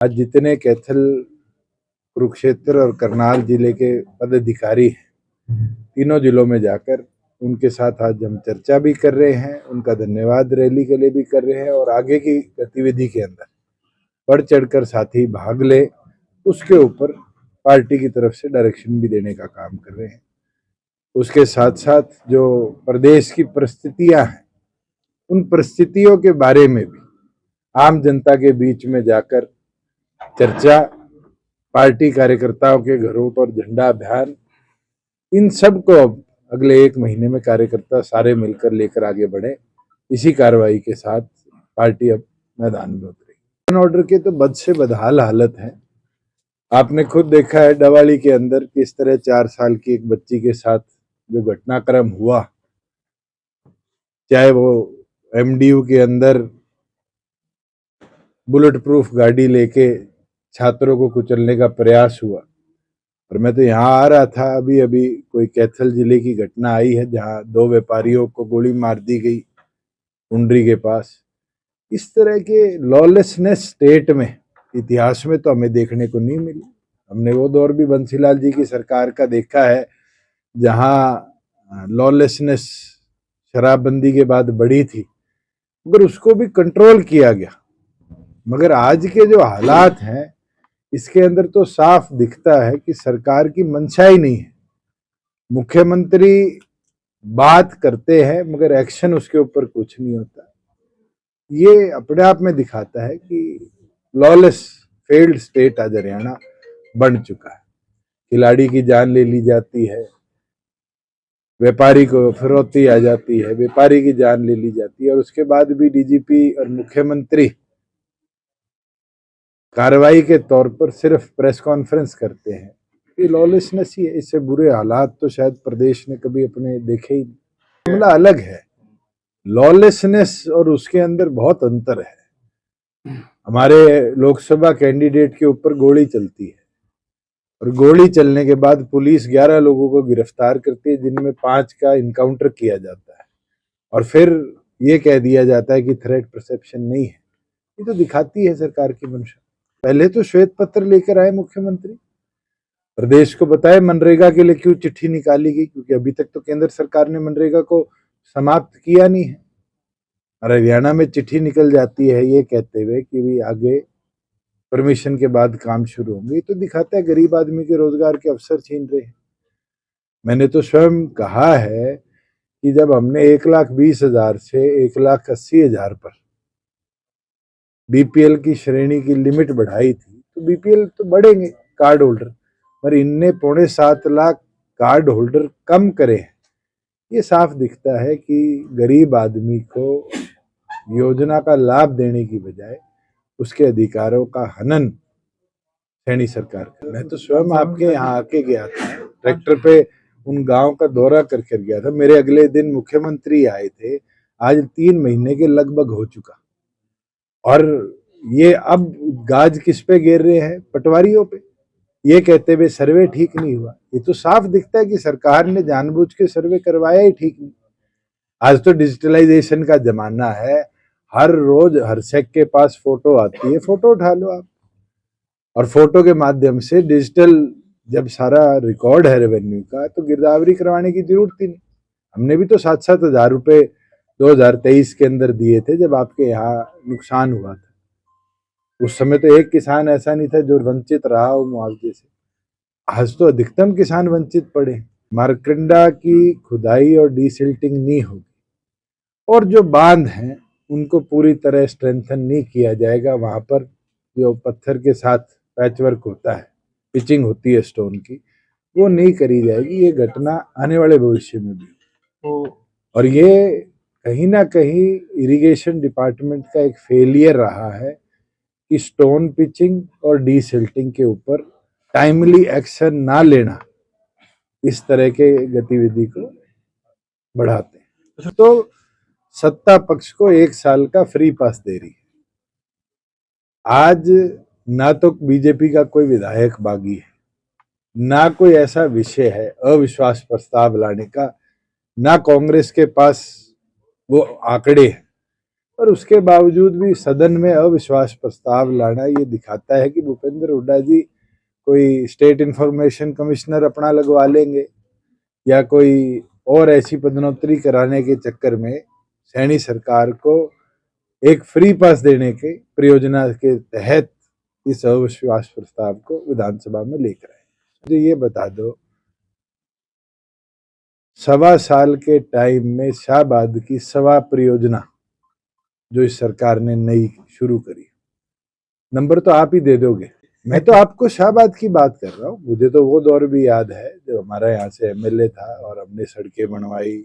आज जितने कैथल, कुरुक्षेत्र और करनाल जिले के पदाधिकारी हैं, तीनों जिलों में जाकर उनके साथ आज हम चर्चा भी कर रहे हैं, उनका धन्यवाद रैली के लिए भी कर रहे हैं और आगे की गतिविधि के अंदर बढ़ चढ़कर साथी भाग ले, उसके ऊपर पार्टी की तरफ से डायरेक्शन भी देने का काम कर रहे हैं। उसके साथ साथ जो प्रदेश की परिस्थितियां हैं, उन परिस्थितियों के बारे में भी आम जनता के बीच में जाकर चर्चा, पार्टी कार्यकर्ताओं के घरों पर झंडा अभियान, इन सब को अब अगले 1 महीने में कार्यकर्ता सारे मिलकर लेकर आगे बढ़े। इसी कार्रवाई के साथ पार्टी अब मैदान में उतरेगी। ऑर्डर के तो बद से बदहाल हालत है। आपने खुद देखा है डवाली के अंदर किस तरह 4 साल की एक बच्ची के साथ जो घटनाक्रम हुआ, चाहे वो एमडीयू के अंदर बुलेट प्रूफ गाड़ी लेके छात्रों को कुचलने का प्रयास हुआ। और मैं तो यहाँ आ रहा था, अभी अभी कोई कैथल जिले की घटना आई है जहाँ 2 व्यापारियों को गोली मार दी गई उंडरी के पास। इस तरह के लॉलेसनेस स्टेट में इतिहास में तो हमें देखने को नहीं मिली। हमने वो दौर भी बंसीलाल जी की सरकार का देखा है जहाँ लॉलेसनेस शराबबंदी के बाद बढ़ी थी, मगर उसको भी कंट्रोल किया गया। मगर आज के जो हालात हैं, इसके अंदर तो साफ दिखता है कि सरकार की मंशा ही नहीं है। मुख्यमंत्री बात करते हैं मगर एक्शन उसके ऊपर कुछ नहीं होता। ये अपने आप में दिखाता है कि लॉलेस फेल्ड स्टेट आज हरियाणा बन चुका है। खिलाड़ी की जान ले ली जाती है, व्यापारी को फिरौती आ जाती है, व्यापारी की जान ले ली जाती है और उसके बाद भी डीजीपी और मुख्यमंत्री कार्रवाई के तौर पर सिर्फ प्रेस कॉन्फ्रेंस करते हैं। ये लॉलेसनेस ही है। इससे बुरे हालात तो शायद प्रदेश ने कभी अपने देखे ही नहीं। मामला अलग है, लॉलेसनेस और उसके अंदर बहुत अंतर है। हमारे लोकसभा कैंडिडेट के ऊपर गोली चलती है और गोली चलने के बाद पुलिस 11 लोगों को गिरफ्तार करती है, जिनमें 5 का इनकाउंटर किया जाता है और फिर ये कह दिया जाता है कि थ्रेट परसेप्शन नहीं है। ये तो दिखाती है सरकार की मंशा। पहले तो श्वेत पत्र लेकर आए मुख्यमंत्री, प्रदेश को बताए मनरेगा के लिए क्यों चिट्ठी निकाली गई, क्योंकि अभी तक तो केंद्र सरकार ने मनरेगा को समाप्त किया नहीं है और हरियाणा में चिट्ठी निकल जाती है ये कहते हुए कि भी आगे परमिशन के बाद काम शुरू होंगे। ये तो दिखाता है गरीब आदमी के रोजगार के अवसर छीन रहे हैं। मैंने तो स्वयं कहा है कि जब हमने 1,20,000 से 1,80,000 पर बीपीएल की श्रेणी की लिमिट बढ़ाई थी, तो बीपीएल तो बढ़ेंगे कार्ड होल्डर, पर इनने 6.25 लाख कार्ड होल्डर कम करे हैं। ये साफ दिखता है कि गरीब आदमी को योजना का लाभ देने की बजाय उसके अधिकारों का हनन सैनी सरकार कर। मैं तो स्वयं आपके यहाँ आके गया था, ट्रैक्टर पे उन गांव का दौरा करके गया था। मेरे अगले दिन मुख्यमंत्री आए थे। आज 3 महीने के लगभग हो चुका और ये अब गाज किस पे गिर रहे हैं? पटवारियों पे, ये कहते हुए सर्वे ठीक नहीं हुआ। ये तो साफ दिखता है कि सरकार ने जानबूझ के सर्वे करवाया ही ठीक नहीं। आज तो डिजिटलाइजेशन का जमाना है, हर रोज हर सेक के पास फोटो आती है, फोटो उठा लो आप और फोटो के माध्यम से डिजिटल जब सारा रिकॉर्ड है रेवेन्यू का, तो गिरदावरी करवाने की जरूरत ही नहीं। हमने भी तो 7-7 हजार रुपए 2023 के अंदर दिए थे जब आपके यहाँ नुकसान हुआ था। उस समय तो एक किसान ऐसा नहीं था जो वंचित रहा हो मुआवजे से। आज तो अधिकतम किसान वंचित पड़े। मारकंडा की खुदाई और डीसिल्टिंग नहीं होगी और जो बांध हैं उनको पूरी तरह स्ट्रेंथन नहीं किया जाएगा। वहां पर जो पत्थर के साथ पैचवर्क होता है, पिचिंग होती है स्टोन की, वो नहीं करी जाएगी। ये घटना आने वाले भविष्य में भी और ये कहीं ना कहीं इरिगेशन डिपार्टमेंट का एक फेलियर रहा है कि स्टोन पिचिंग और डीसिल्टिंग के ऊपर टाइमली एक्शन ना लेना इस तरह के गतिविधि को बढ़ाते हैं। तो सत्ता पक्ष को 1 साल का फ्री पास दे रही है। आज ना तो बीजेपी का कोई विधायक बागी है, ना कोई ऐसा विषय है अविश्वास प्रस्ताव लाने का, ना कांग्रेस के पास वो आंकड़े हैं। और उसके बावजूद भी सदन में अविश्वास प्रस्ताव लाना ये दिखाता है कि भूपेंद्र हुड्डा जी कोई स्टेट इंफॉर्मेशन कमिश्नर अपना लगवा लेंगे या कोई और ऐसी पदोन्नति कराने के चक्कर में सैनी सरकार को एक फ्री पास देने के परियोजना के तहत इस अविश्वास प्रस्ताव को विधानसभा में लेकर आए। मुझे ये बता दो, 1.25 साल के टाइम में शाहबाद की 1.25 परियोजना जो इस सरकार ने नई शुरू करी, नंबर तो आप ही दे दोगे। मैं तो आपको शाहबाद की बात कर रहा हूँ। मुझे तो वो दौर भी याद है जब हमारा यहाँ से एमएलए था और हमने सड़कें बनवाई,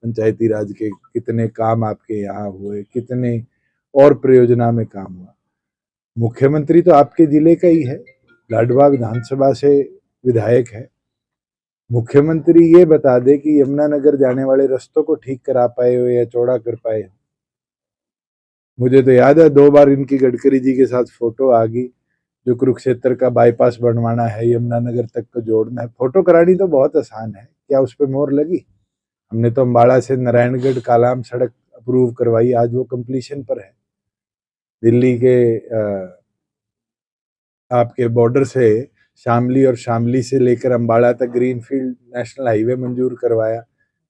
पंचायती राज के कितने काम आपके यहाँ हुए, कितने और परियोजना में काम हुआ। मुख्यमंत्री तो आपके जिले का ही है, लाडवा विधानसभा से विधायक है। मुख्यमंत्री ये बता दे कि यमुनानगर जाने वाले रास्तों को ठीक करा पाए हो या चौड़ा कर पाए हो। मुझे तो याद है 2 बार इनकी गडकरी जी के साथ फोटो आ गई, जो कुरुक्षेत्र का बाईपास बनवाना है, यमुनानगर तक को जोड़ना है। फोटो करानी तो बहुत आसान है, क्या उस पर मोहर लगी? हमने तो अम्बाड़ा से नारायणगढ़ कालाम सड़क अप्रूव करवाई, आज वो कंप्लीशन पर है। दिल्ली के आपके बॉर्डर से शामली और शामली से लेकर अम्बाड़ा तक ग्रीनफील्ड नेशनल हाईवे मंजूर करवाया,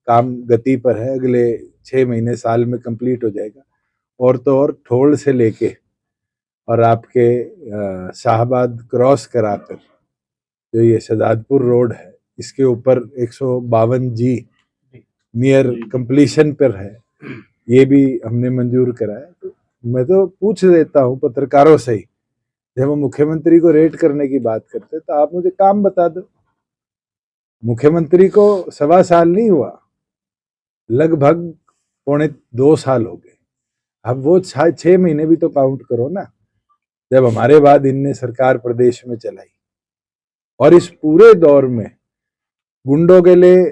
काम गति पर है, अगले 6 महीने साल में कंप्लीट हो जाएगा। और तो और ठोड़ से लेके और आपके शाहबाद क्रॉस कराकर जो ये शहजादपुर रोड है, इसके ऊपर 152G नियर कंप्लीशन पर है, ये भी हमने मंजूर करा है। तो मैं तो पूछ देता हूँ पत्रकारों से ही, जब हम मुख्यमंत्री को रेट करने की बात करते तो आप मुझे काम बता दो। मुख्यमंत्री को 1.25 साल नहीं हुआ, लगभग 1.25-2 साल हो गए। अब वो 6 महीने भी तो काउंट करो ना, जब हमारे बाद इनने सरकार प्रदेश में चलाई। और इस पूरे दौर में गुंडों के लिए,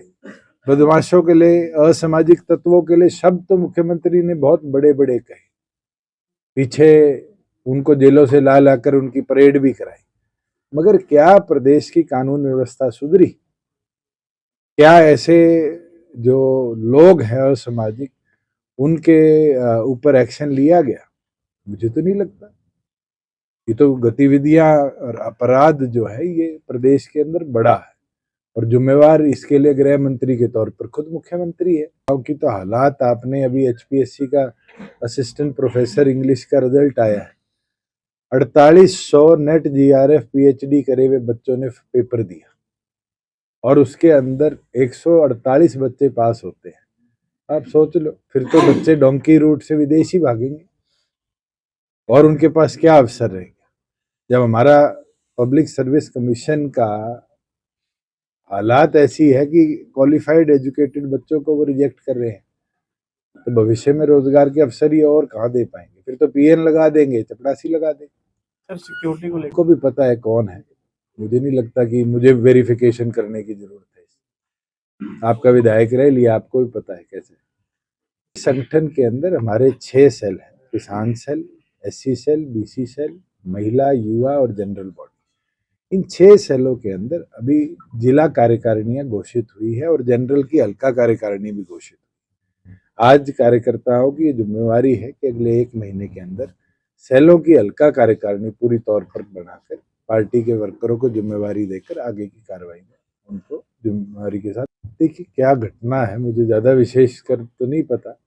बदमाशों के लिए, असामाजिक तत्वों के लिए शब्द तो मुख्यमंत्री ने बहुत बड़े बड़े कहे, पीछे उनको जेलों से ला लाकर उनकी परेड भी कराई। मगर क्या प्रदेश की कानून व्यवस्था सुधरी? क्या ऐसे जो लोग हैं असामाजिक, उनके ऊपर एक्शन लिया गया? मुझे तो नहीं लगता। ये तो गतिविधियां और अपराध जो है ये प्रदेश के अंदर बड़ा है, और जिम्मेवार इसके लिए गृह मंत्री के तौर पर खुद मुख्यमंत्री है। क्योंकि तो हालात आपने अभी HPSC का असिस्टेंट प्रोफेसर इंग्लिश का रिजल्ट आया है, 4800 नेट GRF PhD करे हुए बच्चों ने पेपर दिया और उसके अंदर 148 बच्चे पास होते हैं। आप सोच लो, फिर तो बच्चे डोंकी रूट से विदेश ही भागेंगे और उनके पास क्या अवसर रहेगा। जब हमारा पब्लिक सर्विस कमीशन का हालात ऐसी है कि क्वालिफाइड एजुकेटेड बच्चों को वो रिजेक्ट कर रहे हैं, तो भविष्य में रोजगार के अवसर ही और कहाँ दे पाएंगे? फिर तो PN लगा देंगे, चपरासी लगा देंगे। सर, सिक्योरिटी को लेकर को भी पता है कौन है, मुझे नहीं लगता कि मुझे वेरिफिकेशन करने की जरूरत है। आपका विधायक रह लिया, आपको भी पता है कैसे। संगठन के अंदर हमारे 6 सेल हैं, किसान cell, SC cell, BC cell, महिला, युवा और जनरल बॉडी। इन 6 सेलों के अंदर अभी जिला कार्यकारिणियां घोषित हुई है और जनरल की हल्का कार्यकारिणी भी घोषित हुई। आज कार्यकर्ताओं की जिम्मेवारी है कि अगले 1 महीने के अंदर सेलों की हल्का कार्यकारिणी पूरी तौर पर बनाकर पार्टी के वर्करों को जिम्मेवारी देकर आगे की कार्रवाई में उनको जिम्मेवारी के साथ। देखिए क्या घटना है, मुझे ज्यादा विशेष कर तो नहीं पता,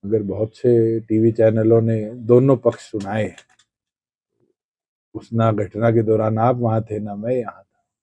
मगर बहुत से टीवी चैनलों ने दोनों पक्ष सुनाए। उस ना घटना के दौरान आप वहां थे ना मैं यहाँ।